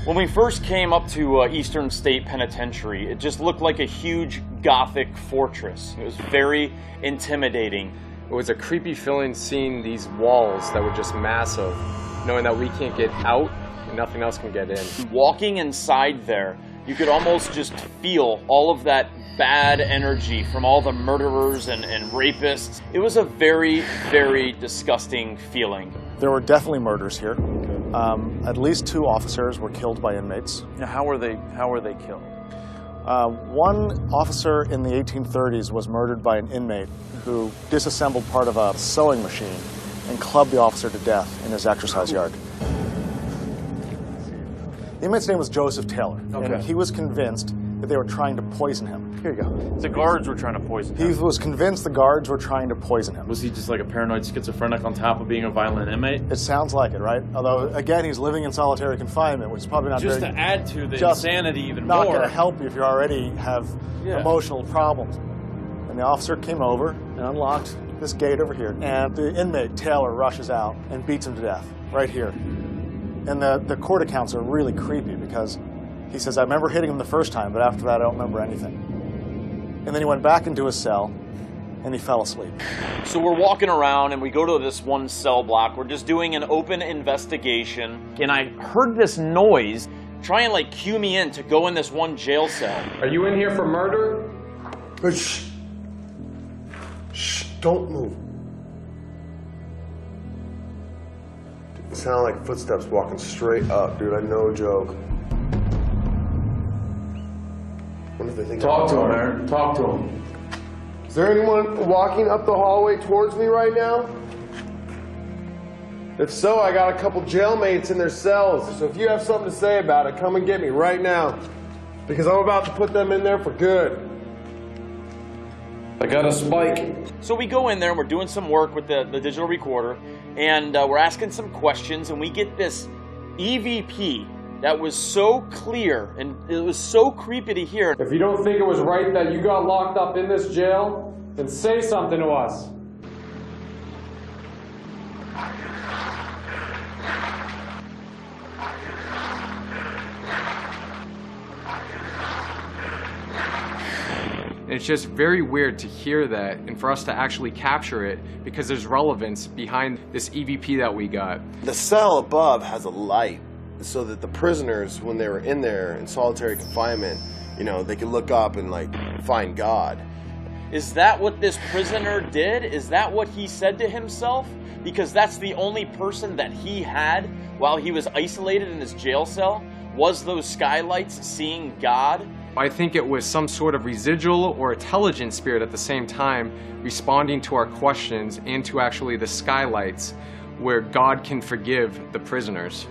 When we first came up to Eastern State Penitentiary, it just looked like a huge Gothic fortress. It was very intimidating. It was a creepy feeling seeing these walls that were just massive, knowing that we can't get out and nothing else can get in. Walking inside there, you could almost just feel all of that bad energy from all the murderers and rapists. It was a very, very disgusting feeling. There were definitely murders here. At least 2 officers were killed by inmates. Now, how were they killed? One officer in the 1830s was murdered by an inmate who disassembled part of a sewing machine and clubbed the officer to death in his exercise yard. The inmate's name was Joseph Taylor, and he was convinced that they were trying to poison him. Here you go. The guards were trying to poison him. He was convinced the guards were trying to poison him. Was he just like a paranoid schizophrenic on top of being a violent inmate? It sounds like it, right? Although, again, he's living in solitary confinement, which is probably not just very... to add to the insanity even not more. going to help you if you already have emotional problems. And the officer came over and unlocked this gate over here. And the inmate, Taylor, rushes out and beats him to death right here. And the court accounts are really creepy because he says, I remember hitting him the first time, but after that I don't remember anything. And then he went back into his cell and he fell asleep. So we're walking around and we go to this one cell block. We're just doing an open investigation. And I heard this noise try and like cue me in to go in this one jail cell. Are you in here for murder? Shh. Shh, don't move. It sounded like footsteps walking straight up, dude. I no joke. Wonder if they think Talk to him, Aaron. Talk to him. Is there anyone walking up the hallway towards me right now? If so, I got a couple jailmates in their cells. So if you have something to say about it, come and get me right now. Because I'm about to put them in there for good. I got a spike. So we go in there and we're doing some work with the digital recorder, and we're asking some questions, and we get this EVP that was so clear and it was so creepy to hear. If you don't think it was right that you got locked up in this jail, then say something to us. It's just very weird to hear that and for us to actually capture it because there's relevance behind this EVP that we got. The cell above has a light so that the prisoners, when they were in there in solitary confinement, you know, they could look up and like find God. Is that what this prisoner did? Is that what he said to himself? Because that's the only person that he had while he was isolated in his jail cell, was those skylights seeing God? I think it was some sort of residual or intelligent spirit at the same time responding to our questions and to actually the skylights where God can forgive the prisoners.